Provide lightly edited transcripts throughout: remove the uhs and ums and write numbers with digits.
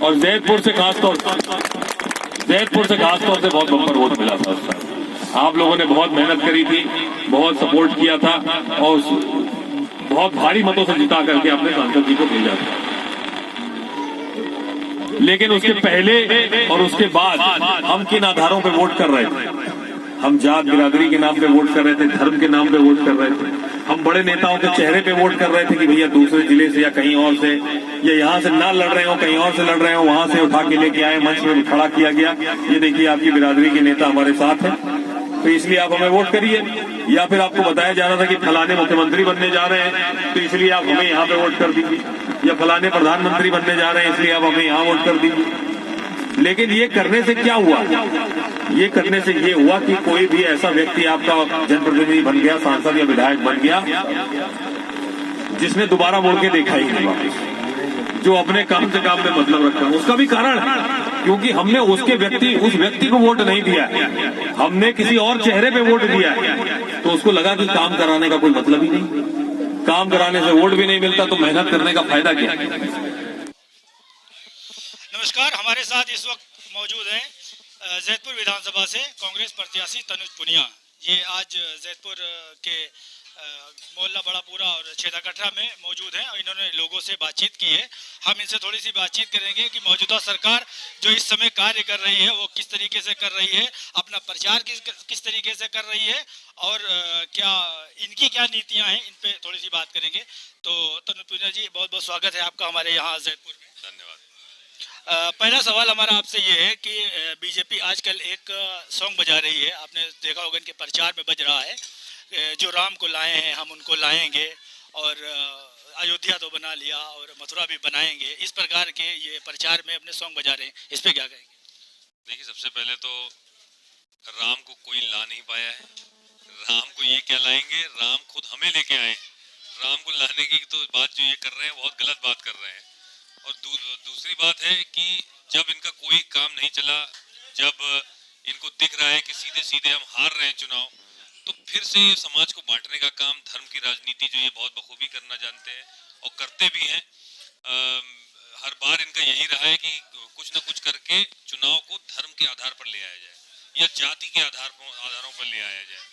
और जैदपुर से खासतौर से बहुत बम्पर वोट मिला था उस साल। आप लोगों ने बहुत मेहनत करी थी, बहुत सपोर्ट किया था और बहुत भारी मतों से जिता करके अपने सांसद जी को भेजा था। लेकिन उसके पहले और उसके बाद हम किन आधारों पर वोट कर रहे थे? हम जात बिरादरी के नाम पे वोट कर रहे थे, धर्म के नाम पे वोट कर रहे थे, हम बड़े नेताओं के चेहरे पे वोट कर रहे थे कि भैया दूसरे जिले से या कहीं और से या यहाँ से ना लड़ रहे हो, कहीं और से लड़ रहे हो, वहां से उठा के लेके आए, मंच में खड़ा किया गया, ये देखिए आपकी बिरादरी के नेता हमारे साथ है, तो इसलिए आप हमें वोट करिए। या फिर आपको बताया जा रहा था कि फलाने मुख्यमंत्री बनने जा रहे हैं तो इसलिए आप हमें यहाँ पे वोट कर दीजिए, या फलाने प्रधानमंत्री बनने जा रहे हैं इसलिए आप हमें यहाँ वोट कर दीजिए। लेकिन ये करने से क्या हुआ? ये करने से ये हुआ कि कोई भी ऐसा व्यक्ति आपका जनप्रतिनिधि बन गया, सांसद या विधायक बन गया, जिसने दोबारा मुड़ के देखा ही नहीं वापस, जो अपने काम से काम में मतलब रखता है। उसका भी कारण है क्योंकि हमने उस व्यक्ति को वोट नहीं दिया, हमने किसी और चेहरे पे वोट दिया है, तो उसको लगा कि काम कराने का कोई मतलब ही नहीं, काम कराने से वोट भी नहीं मिलता तो मेहनत करने का फायदा क्या? नमस्कार, हमारे साथ इस वक्त मौजूद हैं जैदपुर विधानसभा से कांग्रेस प्रत्याशी तनुज पुनिया। ये आज जैदपुर के मोहल्ला बड़ापुरा और छेदा कटरा में मौजूद हैं और इन्होंने लोगों से बातचीत की है। हम इनसे थोड़ी सी बातचीत करेंगे कि मौजूदा सरकार जो इस समय कार्य कर रही है वो किस तरीके से कर रही है, अपना प्रचार किस तरीके से कर रही है और इनकी क्या नीतियाँ हैं, इन पे थोड़ी सी बात करेंगे। तो तनुज पुनिया जी, बहुत बहुत स्वागत है आपका हमारे यहाँ जैदपुर में। धन्यवाद। पहला सवाल हमारा आपसे ये है कि बीजेपी आजकल एक सॉन्ग बजा रही है, आपने देखा होगा इनके प्रचार में बज रहा है, जो राम को लाए हैं हम उनको लाएंगे और अयोध्या तो बना लिया और मथुरा भी बनाएंगे, इस प्रकार के ये प्रचार में अपने सॉन्ग बजा रहे हैं, इस पे क्या कहेंगे? देखिए, सबसे पहले तो राम को कोई ला नहीं पाया है, राम को ये क्या लाएंगे, राम खुद हमें लेके आए। राम को लाने की तो बात जो ये कर रहे हैं बहुत गलत बात कर रहे हैं। और दूसरी बात है कि जब इनका कोई काम नहीं चला, जब इनको दिख रहा है कि सीधे सीधे हम हार रहे हैं चुनाव, तो फिर से समाज को बांटने का काम, धर्म की राजनीति जो ये बहुत बखूबी करना जानते हैं और करते भी हैं। हर बार इनका यही रहा है कि कुछ न कुछ करके चुनाव को धर्म के आधार पर ले आया जाए या जाति के आधारों पर ले आया जाए।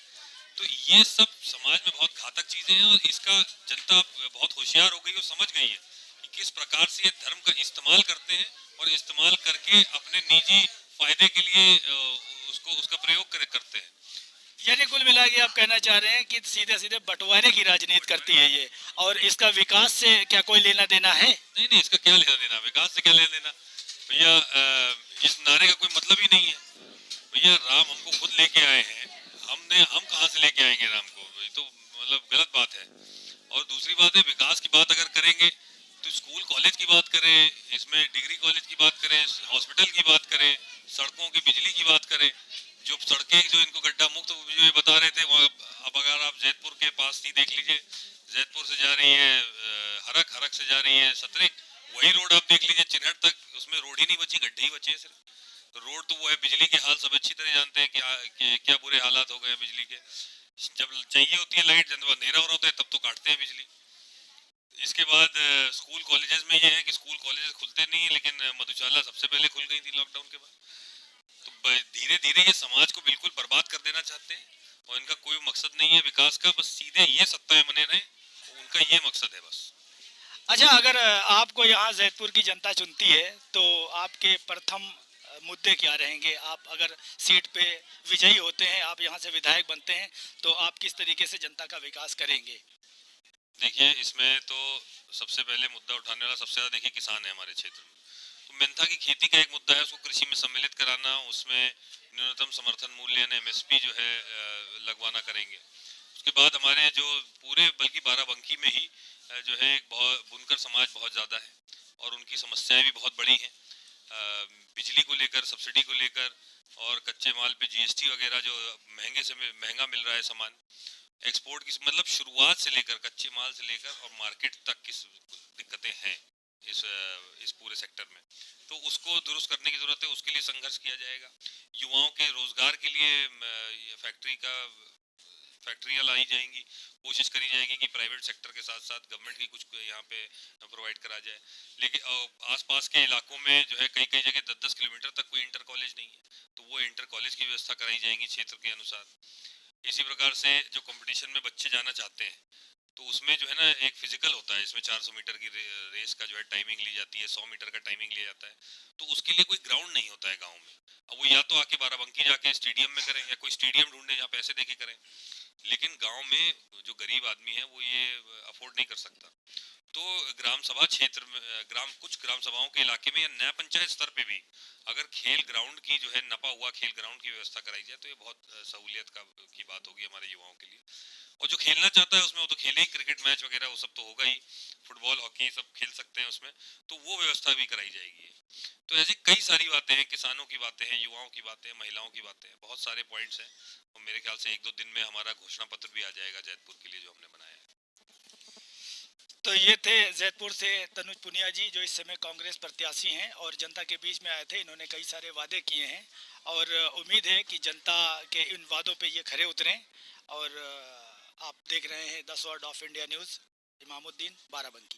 तो ये सब समाज में बहुत घातक चीजें हैं और इसका जनता बहुत होशियार हो गई और समझ गई है किस प्रकार से ये धर्म का इस्तेमाल करते हैं और इस्तेमाल करके अपने निजी फायदे के लिए उसका प्रयोग करते हैं। यानी कुल मिला के आप कहना चाह रहे हैं कि सीधे सीधे बंटवारे की राजनीति करती है ये, और इसका विकास से क्या कोई लेना देना है? नहीं, इसका क्या लेना देना, विकास से क्या लेना देना भैया। इस नारे का कोई मतलब ही नहीं है भैया। राम हमको खुद लेके आए हैं, हम कहाँ से लेके आएंगे राम को? तो मतलब गलत बात है। और दूसरी बात है, विकास की बात अगर करेंगे तो स्कूल कॉलेज की बात करें, इसमें डिग्री कॉलेज की बात करें, हॉस्पिटल की बात करें, सड़कों की बिजली की बात करें, जो सड़कें जो इनको गड्ढा मुक्त जो ये बता रहे थे, अब अगर आप जैदपुर के पास ही देख लीजिए, जैदपुर से जा रही है हरक से जा रही है सतरिक, वही रोड आप देख लीजिए चिन्हट तक, उसमें रोड ही नहीं बची, गड्ढे ही बचे हैं सिर्फ। तो रोड तो वो है, बिजली के हाल सब अच्छी तरह जानते हैं कि क्या बुरे हालात हो गए हैं बिजली के। जब चाहिए होती है लाइट, जब अंधेरा हो रहा होता है तब तो काटते हैं बिजली। इसके बाद स्कूल कॉलेजेस में ये है कि स्कूल कॉलेजेस खुलते नहीं, लेकिन मधुशाला सबसे पहले खुल गई थी लॉकडाउन के बाद। तो धीरे धीरे ये समाज को बिल्कुल बर्बाद कर देना चाहते हैं और इनका कोई मकसद नहीं है विकास का, बस सीधे ये सत्ता में बने रहे, उनका ये मकसद है बस। अच्छा, अगर आपको यहाँ जैदपुर की जनता चुनती है तो आपके प्रथम मुद्दे क्या रहेंगे? आप अगर सीट पे विजयी होते हैं, आप यहाँ से विधायक बनते हैं, तो आप किस तरीके से जनता का विकास करेंगे? देखिए, इसमें तो सबसे पहले मुद्दा उठाने वाला सबसे ज्यादा देखिए किसान है हमारे क्षेत्र में। तो मेंथा की खेती का एक मुद्दा है, उसको कृषि में सम्मिलित कराना, उसमें न्यूनतम समर्थन मूल्य यानी एमएसपी जो है लगवाना करेंगे। उसके बाद हमारे जो पूरे बल्कि बाराबंकी में ही जो है बुनकर समाज बहुत ज़्यादा है और उनकी समस्याएं भी बहुत बड़ी हैं, बिजली को लेकर, सब्सिडी को लेकर और कच्चे माल पे जीएसटी वगैरह जो महंगे से महंगा मिल रहा है सामान, एक्सपोर्ट की मतलब शुरुआत से लेकर कच्चे माल से लेकर और मार्केट तक की दिक्कतें हैं इस पूरे सेक्टर में। तो उसको दुरुस्त करने की जरूरत है, उसके लिए संघर्ष किया जाएगा। युवाओं के रोजगार के लिए फैक्ट्री फैक्ट्रियाँ लाई जाएंगी, कोशिश करी जाएगी कि प्राइवेट सेक्टर के साथ साथ गवर्नमेंट की कुछ यहाँ पे प्रोवाइड करा जाए। लेकिन आसपास के इलाकों में जो है कई कई जगह 10-10 किलोमीटर तक कोई इंटर कॉलेज नहीं है, तो वो इंटर कॉलेज की व्यवस्था कराई जाएगी क्षेत्र के अनुसार। इसी प्रकार से जो कंपटीशन में बच्चे जाना चाहते हैं तो उसमें जो है ना एक फिजिकल होता है, इसमें 400 मीटर की रेस का जो है टाइमिंग ली जाती है, 100 मीटर का टाइमिंग लिया जाता है। तो उसके लिए कोई ग्राउंड नहीं होता है गाँव में। अब वो या तो आके बाराबंकी जाके स्टेडियम में करें या कोई स्टेडियम ढूंढे जहाँ पैसे देके करें, लेकिन गांव में जो गरीब आदमी है वो ये अफोर्ड नहीं कर सकता। तो ग्राम सभा क्षेत्र में कुछ ग्राम सभाओं के इलाके में या नया पंचायत स्तर पे भी अगर खेल ग्राउंड की जो है नपा हुआ खेल ग्राउंड की व्यवस्था कराई जाए तो ये बहुत सहूलियत की बात होगी हमारे युवाओं के लिए। और जो खेलना चाहता है उसमें वो तो खेले ही, क्रिकेट मैच वगैरह वो सब तो होगा ही, फुटबॉल हॉकी सब खेल सकते हैं उसमें, तो वो व्यवस्था भी कराई जाएगी। तो ऐसी कई सारी बातें हैं, किसानों की बातें हैं, युवाओं की बातें हैं, महिलाओं की बातें हैं, बहुत सारे पॉइंट्स हैं। और मेरे ख्याल से 1-2 दिन में हमारा घोषणा पत्र भी आ जाएगा जैतपुर के लिए जो हमने बनाया है। तो ये थे जैतपुर से तनुज पुनिया जी, जो इस समय कांग्रेस प्रत्याशी हैं और जनता के बीच में आए थे। इन्होंने कई सारे वादे किए हैं और उम्मीद है कि जनता के इन वादों पे ये खरे उतरें। और आप देख रहे हैं 10 word of India news, Imamuddin, Barabanki.